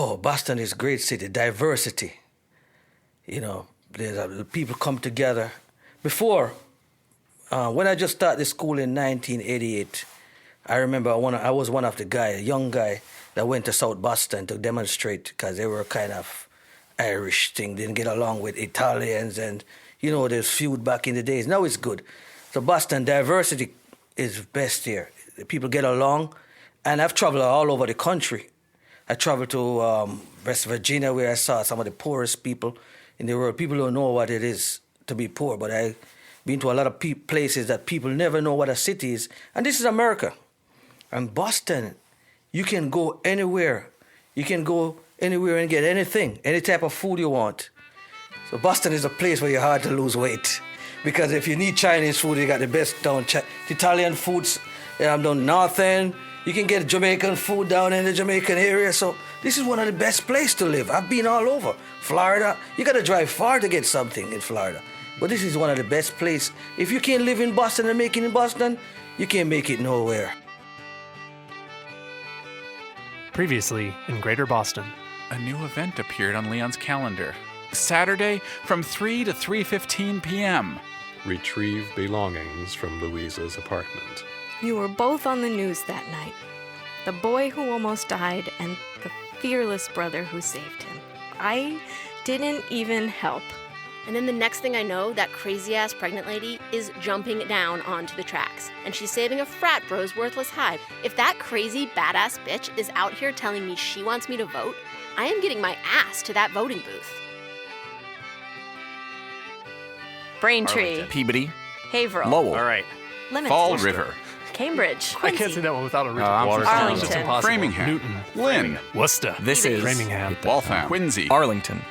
Oh, Boston is a great city. Diversity. People come together. Before, when I just started school in 1988, I remember I was one of the a young guy that went to South Boston to demonstrate because they were kind of Irish thing, didn't get along with Italians, and there's feud back in the days. Now it's good. So Boston, diversity is best here. People get along, and I've traveled all over the country. I traveled to West Virginia, where I saw some of the poorest people in the world. People don't know what it is to be poor, but I've been to a lot of places that people never know what a city is. And this is America. And Boston, you can go anywhere. You can go anywhere and get anything, any type of food you want. So Boston is a place where you're hard to lose weight. Because if you need Chinese food, you got the best down. Italian foods down North End. You can get Jamaican food down in the Jamaican area. So this is one of the best places to live. I've been all over. Florida, you got to drive far to get something in Florida. But this is one of the best places. If you can't live in Boston and make it in Boston, you can't make it nowhere. Previously in Greater Boston. A new event appeared on Leon's calendar. Saturday from 3 to 3:15 p.m. Retrieve belongings from Louisa's apartment. You were both on the news that night. The boy who almost died and the fearless brother who saved him. I didn't even help. And then the next thing I know, that crazy-ass pregnant lady is jumping down onto the tracks. And she's saving a frat bro's worthless hide. If that crazy, badass bitch is out here telling me she wants me to vote, I am getting my ass to that voting booth. Braintree. Peabody. Haverhill. Lowell. All right. Leominster. Fall River. Cambridge. I can't say that one without a reason. Arlington. It's just impossible. Framingham. Newton. Lynn. Worcester. This is Framingham. Waltham. Quincy. Arlington.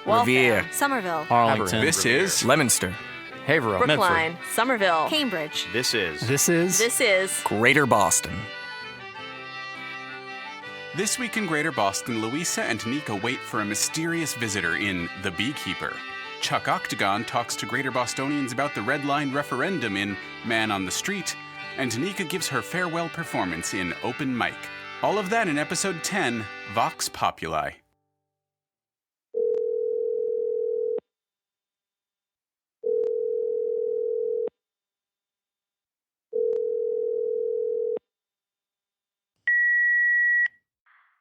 Revere. Somerville. Arlington. This is Leominster. Haverhill. Brookline. Somerville. Cambridge. This is This is Greater Boston. This week in Greater Boston, Louisa and Nica wait for a mysterious visitor in The Beekeeper. Chuck Octagon talks to Greater Bostonians about the Red Line Referendum in Man on the Street, and Nica gives her farewell performance in Open Mic. All of that in episode 10, Vox Populi.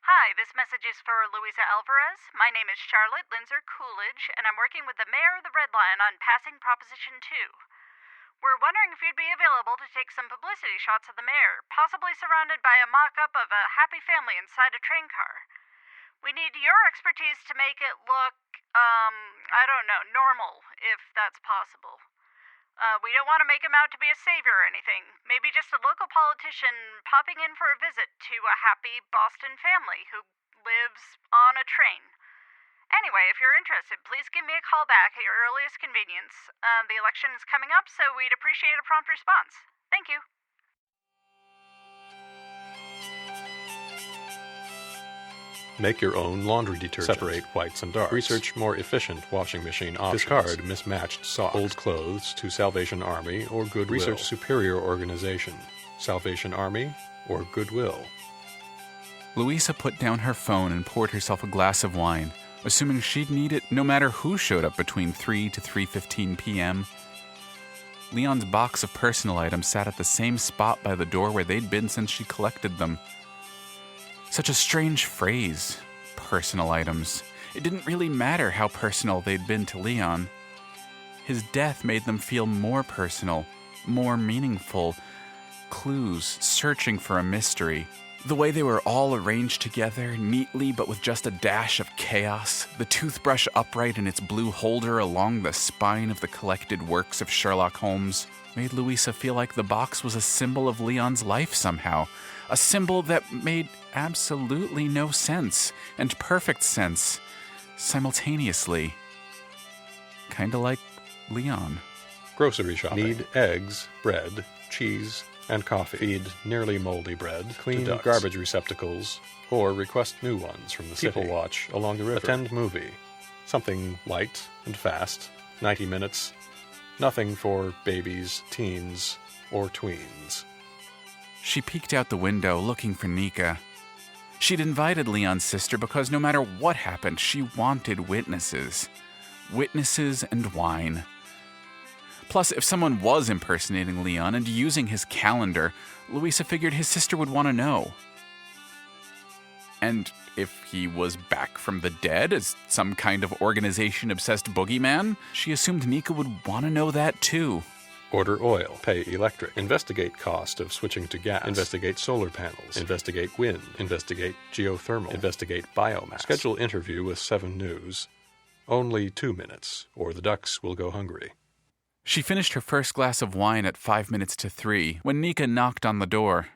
Hi, this message is for Louisa Alvarez. My name is Charlotte Linzer-Coolidge, and I'm working with the mayor of the Red Line on passing Proposition 2. We're wondering if you'd be available to take some publicity shots of the mayor, possibly surrounded by a mock-up of a happy family inside a train car. We need your expertise to make it look, normal, if that's possible. We don't want to make him out to be a savior or anything. Maybe just a local politician popping in for a visit to a happy Boston family who lives on a train. Anyway, if you're interested, please give me a call back at your earliest convenience. The election is coming up, so we'd appreciate a prompt response. Thank you. Make your own laundry detergent. Separate whites and darks. Research more efficient washing machine options. Discard mismatched soft. Old clothes to Salvation Army or Goodwill. Research superior organization. Salvation Army or Goodwill. Louisa put down her phone and poured herself a glass of wine, assuming she'd need it no matter who showed up between 3 to 3:15 p.m. Leon's box of personal items sat at the same spot by the door where they'd been since she collected them. Such a strange phrase, personal items. It didn't really matter how personal they'd been to Leon. His death made them feel more personal, more meaningful. Clues, searching for a mystery. The way they were all arranged together, neatly but with just a dash of chaos, the toothbrush upright in its blue holder along the spine of the collected works of Sherlock Holmes, made Louisa feel like the box was a symbol of Leon's life somehow. A symbol that made absolutely no sense, and perfect sense, simultaneously. Kinda like Leon. Grocery shopping. Need eggs, bread, cheese, and coffee. Feed nearly moldy bread. Clean garbage receptacles, or request new ones from the city. People watch along the river. Attend movie. Something light and fast. 90 minutes. Nothing for babies, teens, or tweens. She peeked out the window, looking for Nica. She'd invited Leon's sister because no matter what happened, she wanted witnesses. Witnesses and wine. Plus, if someone was impersonating Leon and using his calendar, Louisa figured his sister would want to know. And if he was back from the dead as some kind of organization-obsessed boogeyman, she assumed Nica would want to know that too. Order oil. Pay electric. Investigate cost of switching to gas. Investigate solar panels. Investigate wind. Investigate geothermal. Investigate biomass. Schedule interview with 7 News. Only 2 minutes, or the ducks will go hungry. She finished her first glass of wine at 5 minutes to 3 when Nica knocked on the door.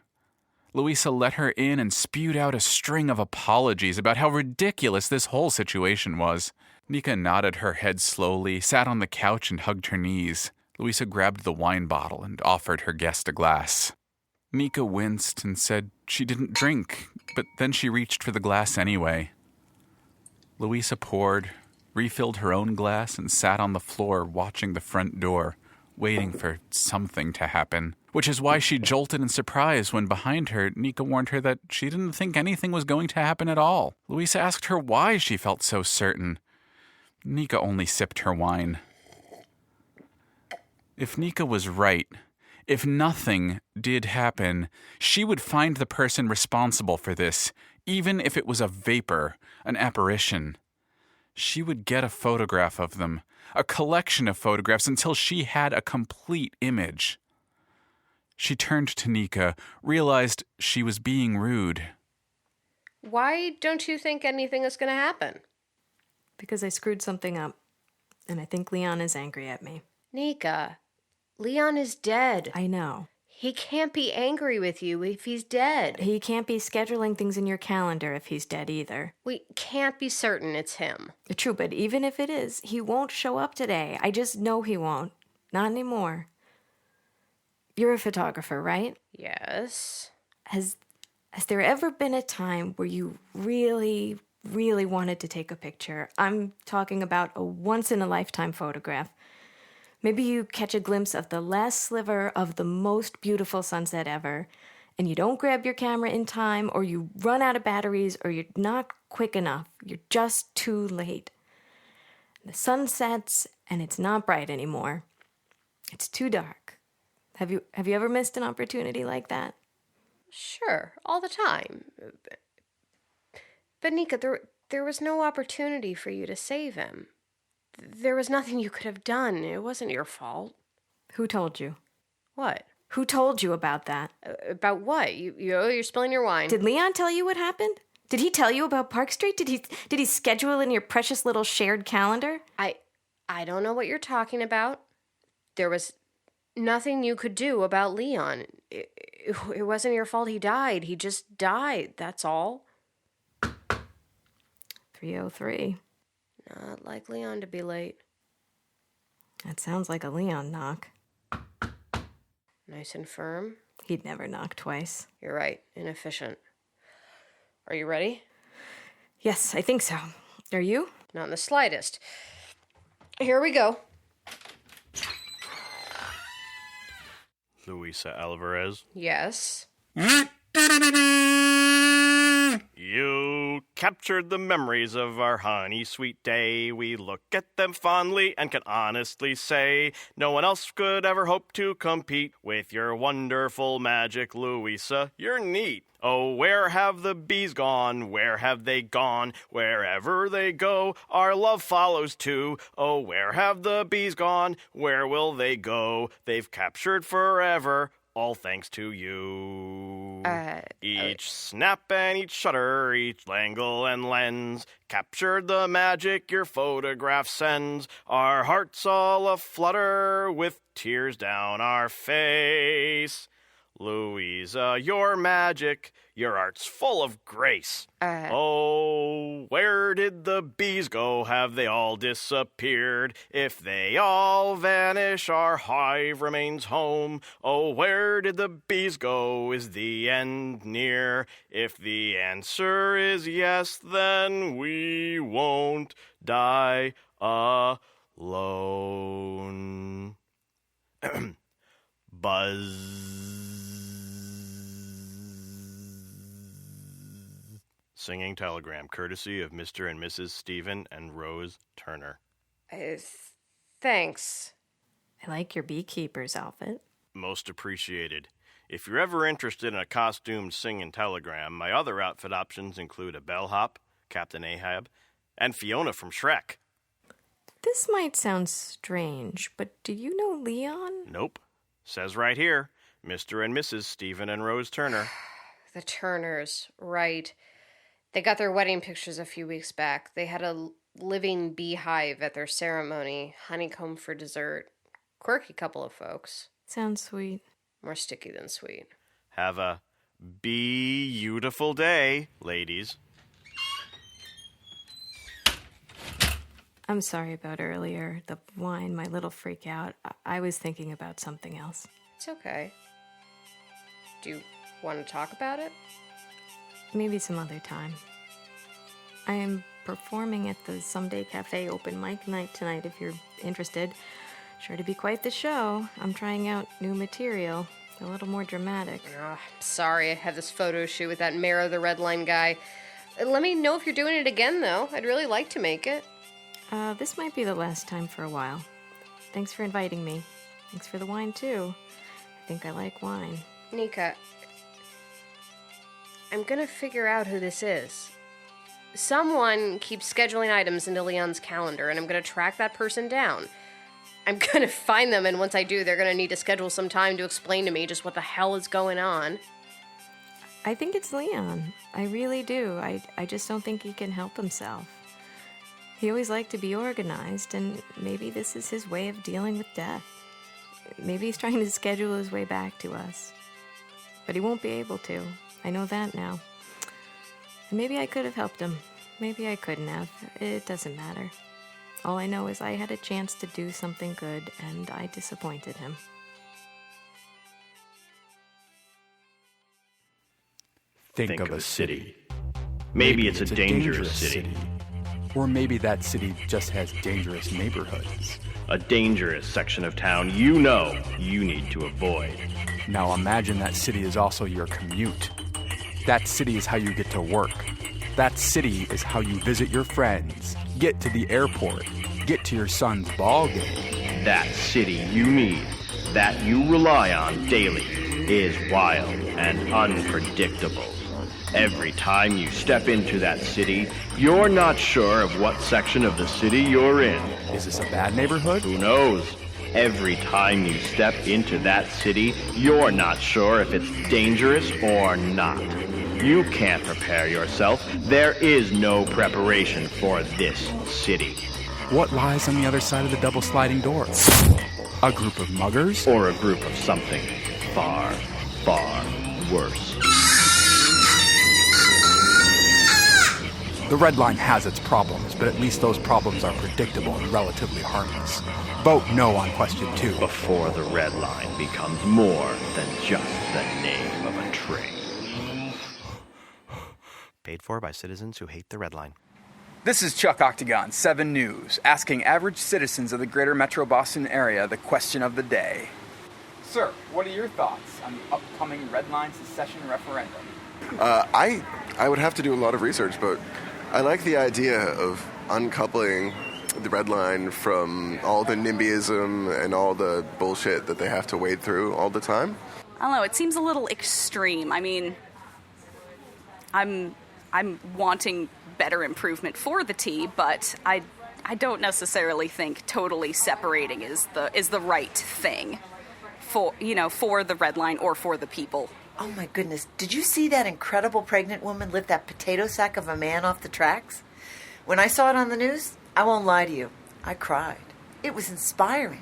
Louisa let her in and spewed out a string of apologies about how ridiculous this whole situation was. Nica nodded her head slowly, sat on the couch and hugged her knees. Louisa grabbed the wine bottle and offered her guest a glass. Nica winced and said she didn't drink, but then she reached for the glass anyway. Louisa poured, refilled her own glass, and sat on the floor watching the front door, waiting for something to happen. Which is why she jolted in surprise when behind her, Nica warned her that she didn't think anything was going to happen at all. Louisa asked her why she felt so certain. Nica only sipped her wine. If Nica was right, if nothing did happen, she would find the person responsible for this, even if it was a vapor, an apparition. She would get a photograph of them, a collection of photographs until she had a complete image. She turned to Nica, realized she was being rude. Why don't you think anything is going to happen? Because I screwed something up, and I think Leon is angry at me. Nica, Leon is dead. I know. He can't be angry with you if he's dead. He can't be scheduling things in your calendar if he's dead either. We can't be certain it's him. True, but even if it is, he won't show up today. I just know he won't. Not anymore. You're a photographer, right? Yes. Has there ever been a time where you really, really wanted to take a picture? I'm talking about a once-in-a-lifetime photograph. Maybe you catch a glimpse of the last sliver of the most beautiful sunset ever, and you don't grab your camera in time, or you run out of batteries, or you're not quick enough. You're just too late. The sun sets, and it's not bright anymore. It's too dark. Have you ever missed an opportunity like that? Sure, all the time. But Nica, there was no opportunity for you to save him. There was nothing you could have done. It wasn't your fault. Who told you? What? Who told you about that? About what? You're spilling your wine. Did Leon tell you what happened? Did he tell you about Park Street? Did he schedule in your precious little shared calendar? I don't know what you're talking about. There was nothing you could do about Leon. It wasn't your fault he died. He just died, that's all. 3:03. Not like Leon to be late. That sounds like a Leon knock. Nice and firm. He'd never knock twice. You're right. Inefficient. Are you ready? Yes, I think so. Are you? Not in the slightest. Here we go. Louisa Alvarez. Yes. You captured the memories of our honey sweet day. We look at them fondly and can honestly say no one else could ever hope to compete with your wonderful magic, Louisa. You're neat. Oh, where have the bees gone? Where have they gone? Wherever they go, our love follows too. Oh, where have the bees gone? Where will they go? They've captured forever. All thanks to you. Each snap and each shutter, each angle and lens captured the magic your photograph sends. Our hearts all aflutter with tears down our face. Louisa, your magic, your art's full of grace. Oh, where did the bees go? Have they all disappeared? If they all vanish, our hive remains home. Oh, where did the bees go? Is the end near? If the answer is yes, then we won't die alone. Buzz. Singing telegram, courtesy of Mr. and Mrs. Stephen and Rose Turner. Thanks. I like your Beekeeper's outfit. Most appreciated. If you're ever interested in a costumed singing telegram, my other outfit options include a bellhop, Captain Ahab, and Fiona from Shrek. This might sound strange, but do you know Leon? Nope. Says right here, Mr. and Mrs. Stephen and Rose Turner. The Turners, right. They got their wedding pictures a few weeks back. They had a living beehive at their ceremony, honeycomb for dessert. Quirky couple of folks. Sounds sweet. More sticky than sweet. Have a beautiful day, ladies. I'm sorry about earlier. The wine, my little freak out. I was thinking about something else. It's okay. Do you want to talk about it? Maybe some other time. I am performing at the Someday Cafe open mic night tonight if you're interested. Sure to be quite the show. I'm trying out new material, a little more dramatic. Oh, I'm sorry, I have this photo shoot with that mayor of the Red Line guy. Let me know if you're doing it again, though. I'd really like to make it. This might be the last time for a while. Thanks for inviting me. Thanks for the wine, too. I think I like wine. Nica, I'm gonna figure out who this is. Someone keeps scheduling items into Leon's calendar, and I'm gonna track that person down. I'm gonna find them, and once I do, they're gonna need to schedule some time to explain to me just what the hell is going on. I think it's Leon. I really do. I just don't think he can help himself. He always liked to be organized, and maybe this is his way of dealing with death. Maybe he's trying to schedule his way back to us. But he won't be able to. I know that now. And maybe I could have helped him. Maybe I couldn't have. It doesn't matter. All I know is I had a chance to do something good, and I disappointed him. Think of a city. Maybe it's a dangerous city. Or maybe that city just has dangerous neighborhoods. A dangerous section of town you know you need to avoid. Now imagine that city is also your commute. That city is how you get to work. That city is how you visit your friends, get to the airport, get to your son's ball game. That city you need, that you rely on daily, is wild and unpredictable. Every time you step into that city, you're not sure of what section of the city you're in. Is this a bad neighborhood? Who knows? Every time you step into that city, you're not sure if it's dangerous or not. You can't prepare yourself. There is no preparation for this city. What lies on the other side of the double sliding door? A group of muggers? Or a group of something far, far worse. The Red Line has its problems, but at least those problems are predictable and relatively harmless. Vote no on question 2. Before the Red Line becomes more than just the name of a train. Paid for by citizens who hate the Red Line. This is Chuck Octagon, 7 News, asking average citizens of the greater Metro Boston area the question of the day. Sir, what are your thoughts on the upcoming Red Line secession referendum? I would have to do a lot of research, but I like the idea of uncoupling the Red Line from all the NIMBYism and all the bullshit that they have to wade through all the time. I don't know, it seems a little extreme. I mean, I'm wanting better improvement for the T, but I don't necessarily think totally separating is the right thing for the Red Line or for the people. Oh my goodness, did you see that incredible pregnant woman lift that potato sack of a man off the tracks? When I saw it on the news, I won't lie to you, I cried. It was inspiring.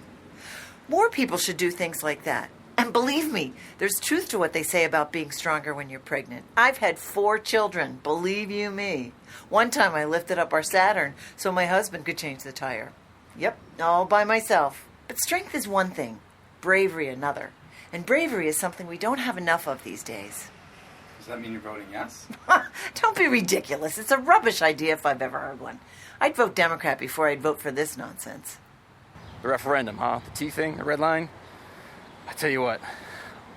More people should do things like that. And believe me, there's truth to what they say about being stronger when you're pregnant. I've had 4 children, believe you me. One time I lifted up our Saturn so my husband could change the tire. Yep, all by myself. But strength is one thing, bravery another. And bravery is something we don't have enough of these days. Does that mean you're voting yes? Don't be ridiculous. It's a rubbish idea if I've ever heard one. I'd vote Democrat before I'd vote for this nonsense. The referendum, huh? The T thing, the Red Line? I tell you what,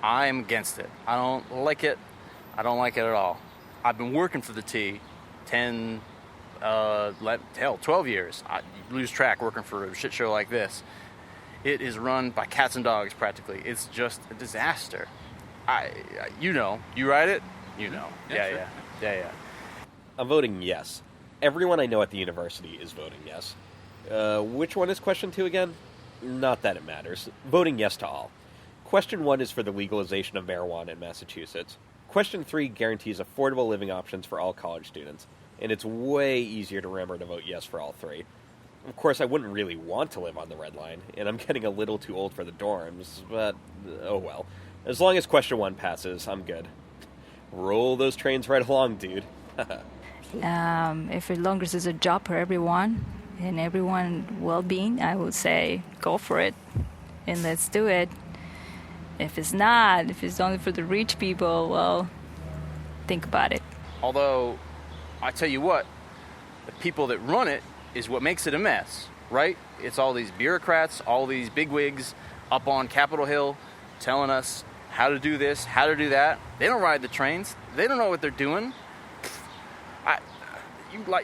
I'm against it. I don't like it. I don't like it at all. I've been working for the T 10, 12 years. I lose track working for a shit show like this. It is run by cats and dogs, practically. It's just a disaster. You write it? You know. Yeah. I'm voting yes. Everyone I know at the university is voting yes. Which one is question 2 again? Not that it matters. Voting yes to all. Question 1 is for the legalization of marijuana in Massachusetts. Question 3 guarantees affordable living options for all college students. And it's way easier to remember to vote yes for all 3. Of course, I wouldn't really want to live on the Red Line, and I'm getting a little too old for the dorms, but oh well. As long as question 1 passes, I'm good. Roll those trains right along, dude. If as long as there's a job for everyone and everyone well-being, I would say go for it and let's do it. If it's not, if it's only for the rich people, well, think about it. Although, I tell you what, the people that run it is what makes it a mess, right? It's all these bureaucrats, all these bigwigs up on Capitol Hill telling us how to do this, how to do that. They don't ride the trains. They don't know what they're doing.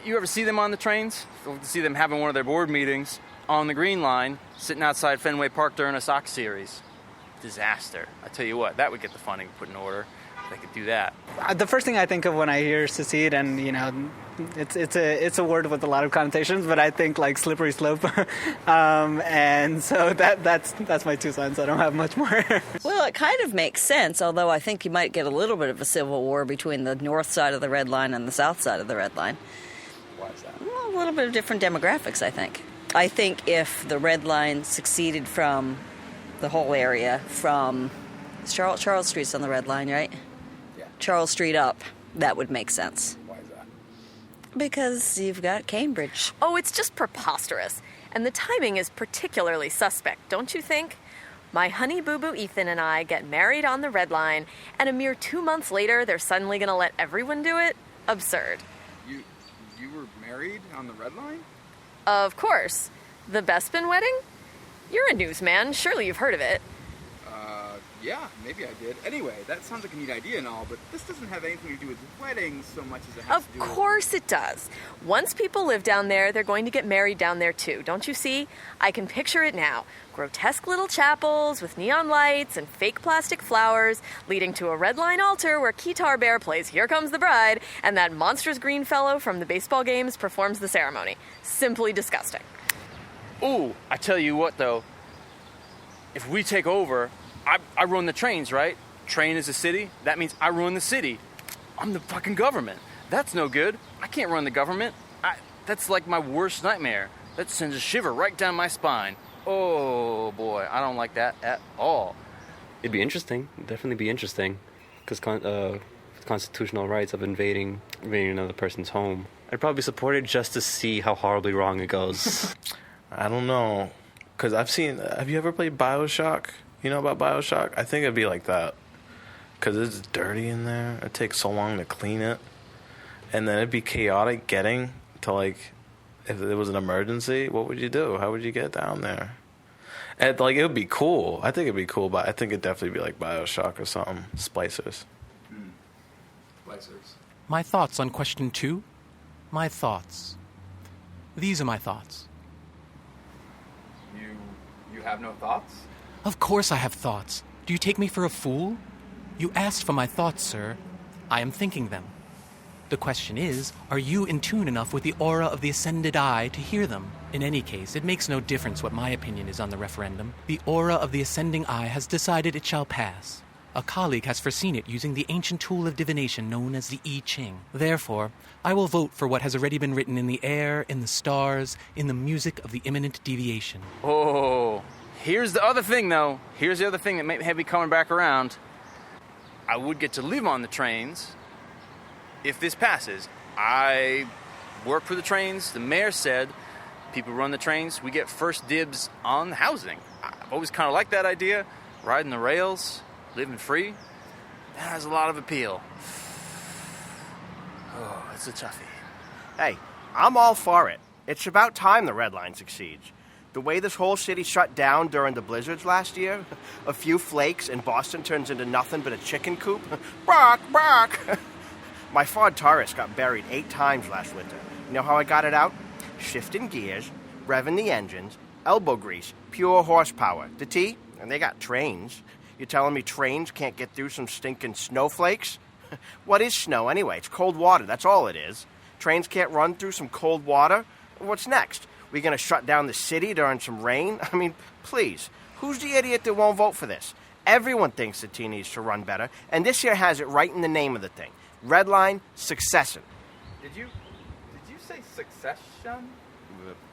You ever see them on the trains? You see them having one of their board meetings on the Green Line, sitting outside Fenway Park during a soccer series. Disaster. I tell you what, that would get the funding put in order. They could do that. The first thing I think of when I hear secede, and it's a word with a lot of connotations, but I think like slippery slope, and so that's my 2 cents. I don't have much more. Well, it kind of makes sense, although I think you might get a little bit of a civil war between the north side of the Red Line and the south side of the Red Line. Why is that? Well, a little bit of different demographics, I think. I think if the Red Line succeeded from the whole area, from Charles Street's on the Red Line, right? Charles Street up, that would make sense. Why is that? Because you've got Cambridge. Oh, it's just preposterous. And the timing is particularly suspect, don't you think? My honey boo-boo Ethan and I get married on the Red Line, and a mere 2 months later, they're suddenly going to let everyone do it? Absurd. You were married on the Red Line? Of course. The Bespin wedding? You're a newsman. Surely you've heard of it. Yeah, maybe I did. Anyway, that sounds like a neat idea and all, but this doesn't have anything to do with weddings so much as it has to do with... Of course it does. Once people live down there, they're going to get married down there too. Don't you see? I can picture it now. Grotesque little chapels with neon lights and fake plastic flowers leading to a Red Line altar where Keytar Bear plays Here Comes the Bride and that monstrous green fellow from the baseball games performs the ceremony. Simply disgusting. Ooh, I tell you what though, if we take over... I run the trains, right? Train is a city. That means I run the city. I'm the fucking government. That's no good. I can't run the government. That's like my worst nightmare. That sends a shiver right down my spine. Oh, boy. I don't like that at all. It'd be interesting. It'd definitely be interesting. Because constitutional rights of invading another person's home. I'd probably support it just to see how horribly wrong it goes. I don't know. Because have you ever played BioShock? You know about BioShock? I think it'd be like that. Because it's dirty in there. It takes so long to clean it. And then it'd be chaotic getting to, like, if there was an emergency, what would you do? How would you get down there? And, like, it would be cool. I think it'd be cool, but I think it'd definitely be like BioShock or something. Splicers. Splicers. My thoughts on question 2? My thoughts. These are my thoughts. You have no thoughts? Of course I have thoughts. Do you take me for a fool? You asked for my thoughts, sir. I am thinking them. The question is, are you in tune enough with the aura of the ascended eye to hear them? In any case, it makes no difference what my opinion is on the referendum. The aura of the ascending eye has decided it shall pass. A colleague has foreseen it using the ancient tool of divination known as the I Ching. Therefore, I will vote for what has already been written in the air, in the stars, in the music of the imminent deviation. Oh... Here's the other thing, though. Here's the other thing that may have me coming back around. I would get to live on the trains if this passes. I work for the trains. The mayor said people run the trains. We get first dibs on the housing. I've always kind of liked that idea. Riding the rails, living free. That has a lot of appeal. Oh, it's a toughie. Hey, I'm all for it. It's about time the Red Line succeeds. The way this whole city shut down during the blizzards last year, a few flakes and Boston turns into nothing but a chicken coop. Bark, bark. My Ford Taurus got buried 8 times last winter. You know how I got it out? Shifting gears, revving the engines, elbow grease, pure horsepower. The T? And they got trains. You telling me trains can't get through some stinking snowflakes? What is snow anyway? It's cold water, that's all it is. Trains can't run through some cold water? What's next? We gonna shut down the city during some rain? I mean, please, who's the idiot that won't vote for this? Everyone thinks the T needs to run better, and this here has it right in the name of the thing. Red Line Succession. Did you say succession?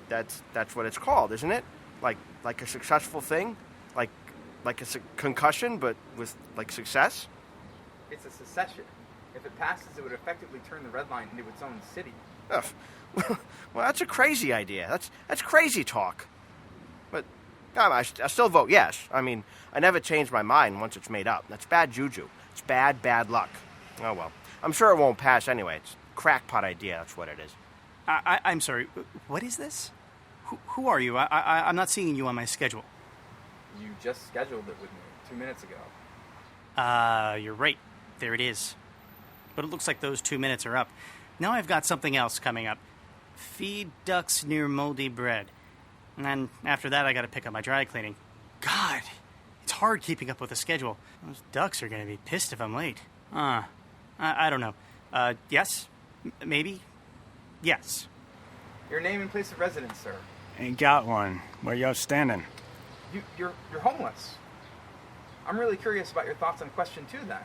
That's what it's called, isn't it? Like a successful thing? Like a concussion, but with, like, success? It's a secession. If it passes, it would effectively turn the Red Line into its own city. Ugh. Well, that's a crazy idea. That's crazy talk. But I still vote yes. I mean, I never change my mind once it's made up. That's bad juju. It's bad luck. Oh, well. I'm sure it won't pass anyway. It's a crackpot idea, that's what it is. I'm sorry, what is this? Who are you? I'm not seeing you on my schedule. You just scheduled it with me 2 minutes ago. You're right. There it is. But it looks like those 2 minutes are up. Now I've got something else coming up. Feed ducks near moldy bread. And then after that, I gotta pick up my dry cleaning. God, it's hard keeping up with the schedule. Those ducks are gonna be pissed if I'm late. I don't know. Yes? Maybe? Yes. Your name and place of residence, sir. Ain't got one. Where y'all standing? You're homeless. I'm really curious about your thoughts on question 2, then.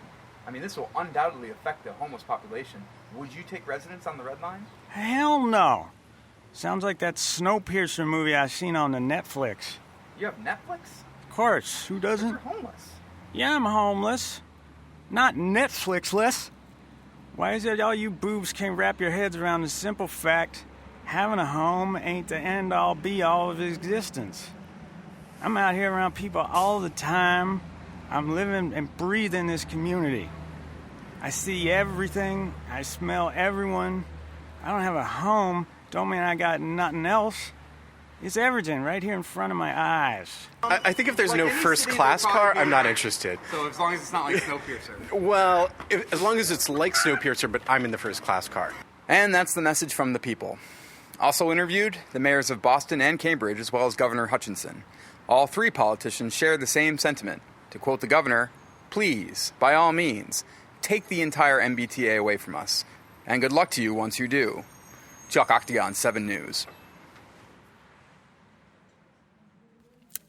I mean, this will undoubtedly affect the homeless population. Would you take residence on the Red Line? Hell no. Sounds like that Snowpiercer movie I seen on the Netflix. You have Netflix? Of course. Who doesn't? But you're homeless. Yeah, I'm homeless. Not Netflixless. Why is it all you boobs can't wrap your heads around the simple fact having a home ain't the end-all be-all of existence? I'm out here around people all the time. I'm living and breathing this community. I see everything. I smell everyone. I don't have a home. Don't mean I got nothing else. It's everything right here in front of my eyes. I think if there's no first-class car, I'm not interested. So as long as it's not like Snowpiercer. Well, as long as it's like Snowpiercer, but I'm in the first-class car. And that's the message from the people. Also interviewed, the mayors of Boston and Cambridge, as well as Governor Hutchinson. All 3 politicians share the same sentiment. To quote the governor, please, by all means, take the entire MBTA away from us. And good luck to you once you do. Chuck, Octagon 7 News.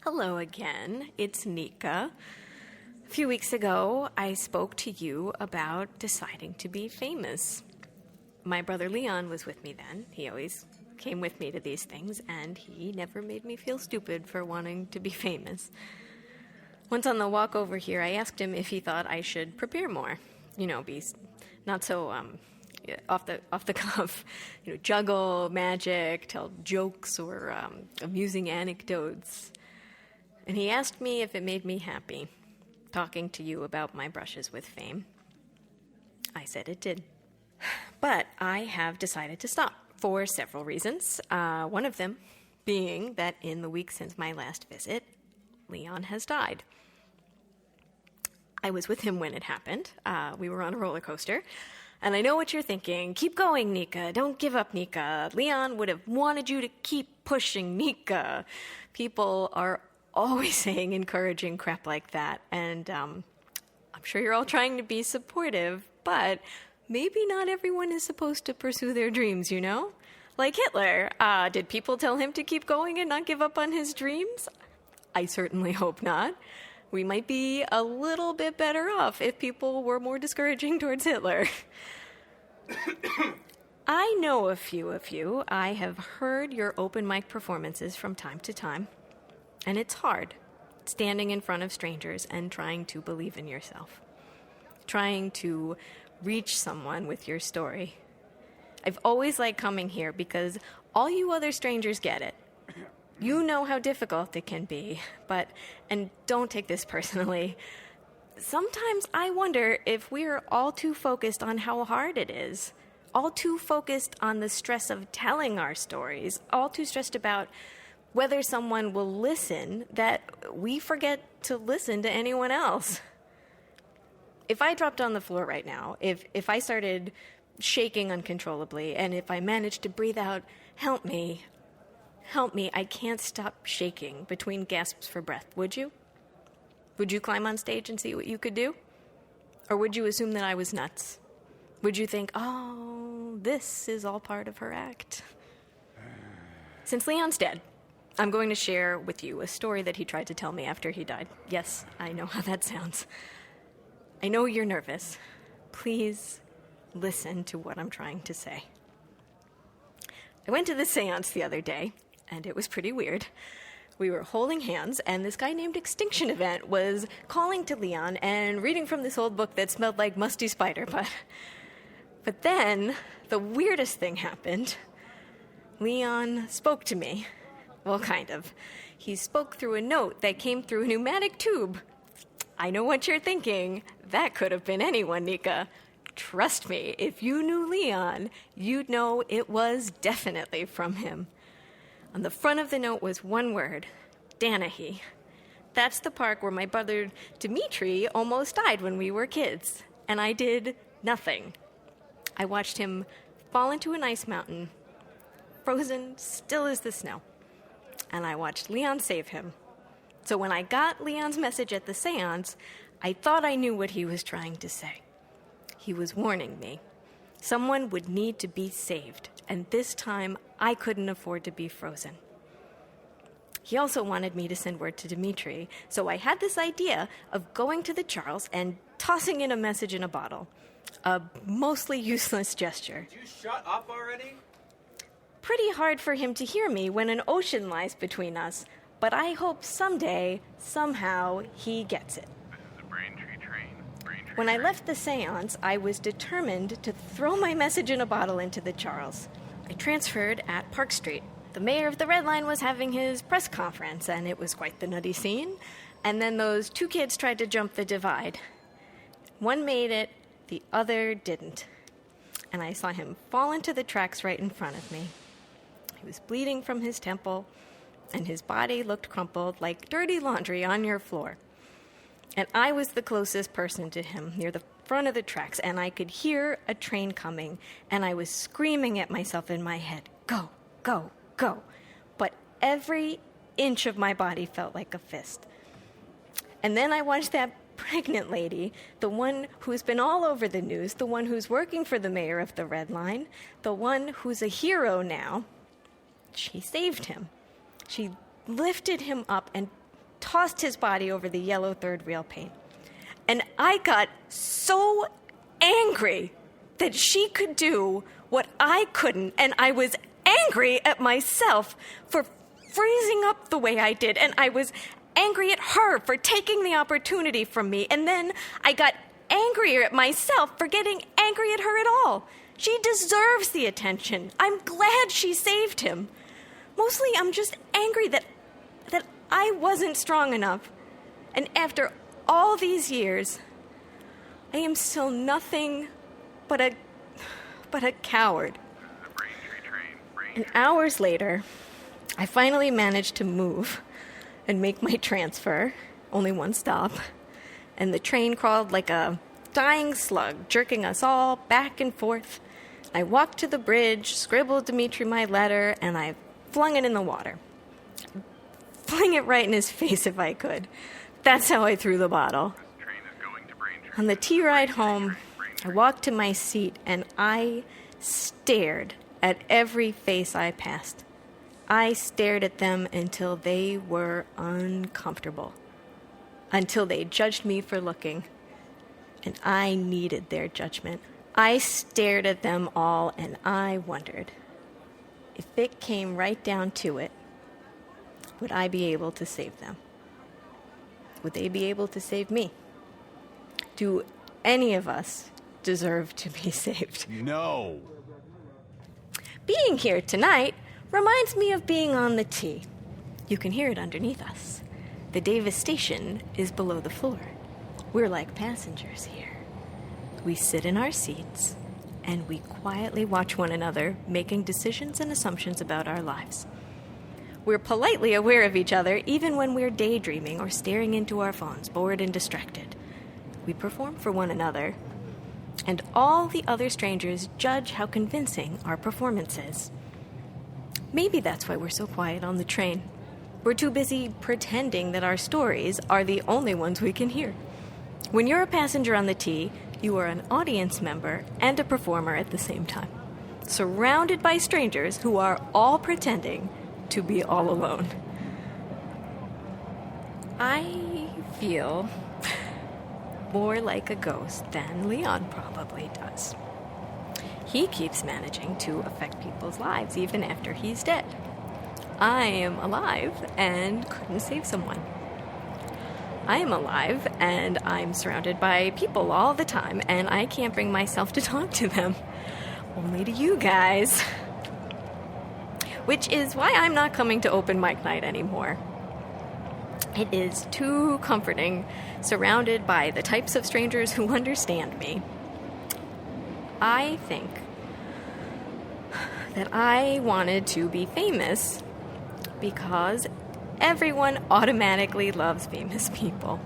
Hello again, it's Nica. A few weeks ago, I spoke to you about deciding to be famous. My brother Leon was with me then. He always came with me to these things, and he never made me feel stupid for wanting to be famous. Once on the walk over here, I asked him if he thought I should prepare more. You know, be not so off the cuff. You know, juggle, magic, tell jokes or amusing anecdotes. And he asked me if it made me happy, talking to you about my brushes with fame. I said it did. But I have decided to stop for several reasons. One of them being that in the week since my last visit, Leon has died. I was with him when it happened. We were on a roller coaster. And I know what you're thinking. Keep going, Nica. Don't give up, Nica. Leon would have wanted you to keep pushing, Nica. People are always saying encouraging crap like that. And I'm sure you're all trying to be supportive, but maybe not everyone is supposed to pursue their dreams, you know? Like Hitler. Did people tell him to keep going and not give up on his dreams? I certainly hope not. We might be a little bit better off if people were more discouraging towards Hitler. I know a few of you. I have heard your open mic performances from time to time. And it's hard, standing in front of strangers and trying to believe in yourself. Trying to reach someone with your story. I've always liked coming here because all you other strangers get it. You know how difficult it can be, but, and don't take this personally, sometimes I wonder if we're all too focused on how hard it is, all too focused on the stress of telling our stories, all too stressed about whether someone will listen, that we forget to listen to anyone else. if I dropped on the floor right now, if I started shaking uncontrollably, and if I managed to breathe out, help me, I can't stop shaking between gasps for breath, would you? Would you climb on stage and see what you could do? Or would you assume that I was nuts? Would you think, oh, this is all part of her act? Since Leon's dead, I'm going to share with you a story that he tried to tell me after he died. Yes, I know how that sounds. I know you're nervous. Please listen to what I'm trying to say. I went to the seance the other day, and it was pretty weird. We were holding hands, and this guy named Extinction Event was calling to Leon and reading from this old book that smelled like musty spider, but then the weirdest thing happened. Leon spoke to me. Well, kind of. He spoke through a note that came through a pneumatic tube. I know what you're thinking. That could have been anyone, Nica. Trust me, if you knew Leon, you'd know it was definitely from him. On the front of the note was one word, Danahy. That's the park where my brother Dimitri almost died when we were kids, and I did nothing. I watched him fall into an ice mountain, frozen still as the snow, and I watched Leon save him. So when I got Leon's message at the seance, I thought I knew what he was trying to say. He was warning me. Someone would need to be saved, and this time I couldn't afford to be frozen. He also wanted me to send word to Dimitri, so I had this idea of going to the Charles and tossing in a message in a bottle. A mostly useless gesture. Did you shut up already? Pretty hard for him to hear me when an ocean lies between us, but I hope someday, somehow, he gets it. When I left the seance, I was determined to throw my message in a bottle into the Charles. I transferred at Park Street. The mayor of the Red Line was having his press conference, and it was quite the nutty scene. And then those two kids tried to jump the divide. One made it, the other didn't. And I saw him fall into the tracks right in front of me. He was bleeding from his temple, and his body looked crumpled like dirty laundry on your floor. And I was the closest person to him, near the front of the tracks, and I could hear a train coming, and I was screaming at myself in my head, go, go, go. But every inch of my body felt like a fist. And then I watched that pregnant lady, the one who's been all over the news, the one who's working for the mayor of the Red Line, the one who's a hero now. She saved him. She lifted him up and tossed his body over the yellow third rail paint. And I got so angry that she could do what I couldn't, and I was angry at myself for freezing up the way I did, and I was angry at her for taking the opportunity from me, and then I got angrier at myself for getting angry at her at all. She deserves the attention. I'm glad she saved him. Mostly I'm just angry that I wasn't strong enough. And after all these years, I am still nothing but a coward. And hours later, I finally managed to move and make my transfer, only one stop, and the train crawled like a dying slug, jerking us all back and forth. I walked to the bridge, scribbled Dimitri my letter, and I flung it in the water. Fling it right in his face if I could. That's how I threw the bottle. On the T-ride home, I walked to my seat and I stared at every face I passed. I stared at them until they were uncomfortable, until they judged me for looking, and I needed their judgment. I stared at them all and I wondered, if it came right down to it, would I be able to save them? Would they be able to save me? Do any of us deserve to be saved? No. Being here tonight reminds me of being on the T. You can hear it underneath us. The Davis station is below the floor. We're like passengers here. We sit in our seats and we quietly watch one another making decisions and assumptions about our lives. We're politely aware of each other even when we're daydreaming or staring into our phones, bored and distracted. We perform for one another, and all the other strangers judge how convincing our performance is. Maybe that's why we're so quiet on the train. We're too busy pretending that our stories are the only ones we can hear. When you're a passenger on the T, you are an audience member and a performer at the same time, surrounded by strangers who are all pretending to be all alone. I feel more like a ghost than Leon probably does. He keeps managing to affect people's lives even after he's dead. I am alive and couldn't save someone. I am alive and I'm surrounded by people all the time, and I can't bring myself to talk to them. Only to you guys. Which is why I'm not coming to open mic night anymore. It is too comforting, surrounded by the types of strangers who understand me. I think that I wanted to be famous because everyone automatically loves famous people.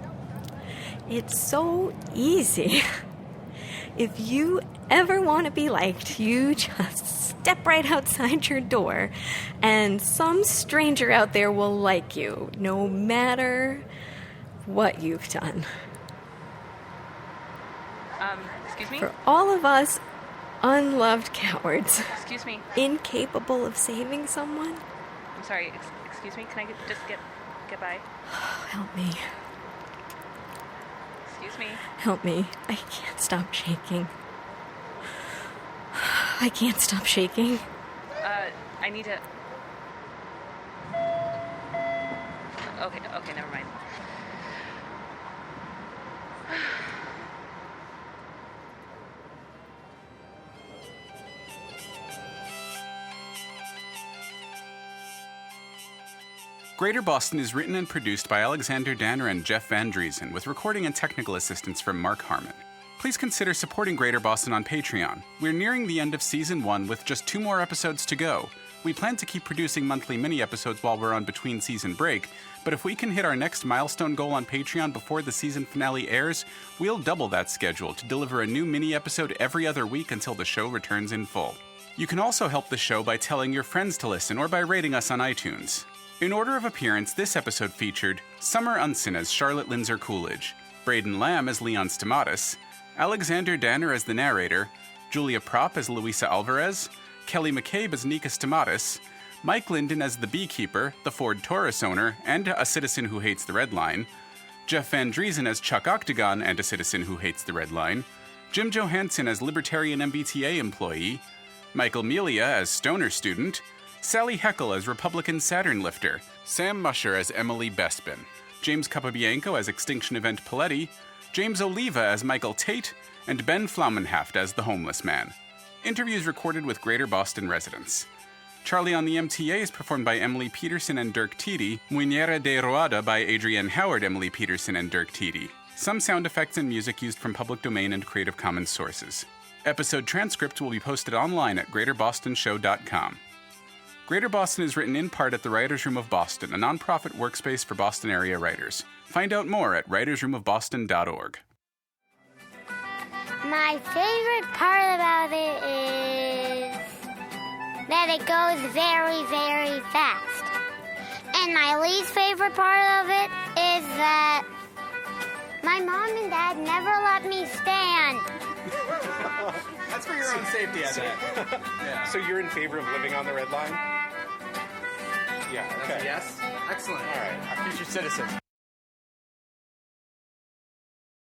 It's so easy. If you ever want to be liked, you just step right outside your door, and some stranger out there will like you, no matter what you've done. Excuse me? For all of us unloved cowards, Excuse me. incapable of saving someone, I'm sorry. Excuse me. Can I just get by? help me. Excuse me. Help me. I can't stop shaking. I can't stop shaking. I need to... Okay, never mind. Greater Boston is written and produced by Alexander Danner and Jeff Van Dreason, with recording and technical assistance from Marc Harmon. Please consider supporting Greater Boston on Patreon. We're nearing the end of Season 1 with just 2 more episodes to go. We plan to keep producing monthly mini-episodes while we're on between-season break, but if we can hit our next milestone goal on Patreon before the season finale airs, we'll double that schedule to deliver a new mini-episode every other week until the show returns in full. You can also help the show by telling your friends to listen or by rating us on iTunes. In order of appearance, this episode featured Summer Unsinn as Charlotte Linzer-Coolidge, Braden Lamb as Leon Stamatis, Alexander Danner as the narrator, Julia Propp as Louisa Alvarez, Kelly McCabe as Nica Stamatis, Mike Linden as the Beekeeper, the Ford Taurus owner, and a citizen who hates the Red Line, Jeff Van Dreason as Chuck Octagon and a citizen who hates the Red Line, Jim Johansson as Libertarian MBTA employee, Michael Melia as Stoner student, Sally Heckel as Republican Saturn lifter, Sam Musher as Emily Bespin, James Capabianco as Extinction Event Paletti, James Oliva as Michael Tate, and Ben Flaumenhaft as the Homeless Man. Interviews recorded with Greater Boston residents. Charlie on the MTA is performed by Emily Peterson and Dirk Tiede, Muñera de Roada by Adrienne Howard, Emily Peterson, and Dirk Tiede. Some sound effects and music used from public domain and Creative Commons sources. Episode transcripts will be posted online at greaterbostonshow.com. Greater Boston is written in part at the Writers' Room of Boston, a nonprofit workspace for Boston area writers. Find out more at writersroomofboston.org. My favorite part about it is that it goes very, very fast. And my least favorite part of it is that my mom and dad never let me stand. That's for your own safety, I bet. Yeah. So you're in favor of living on the Red Line? Yeah, okay. Yes? Excellent. All right. Our future citizens.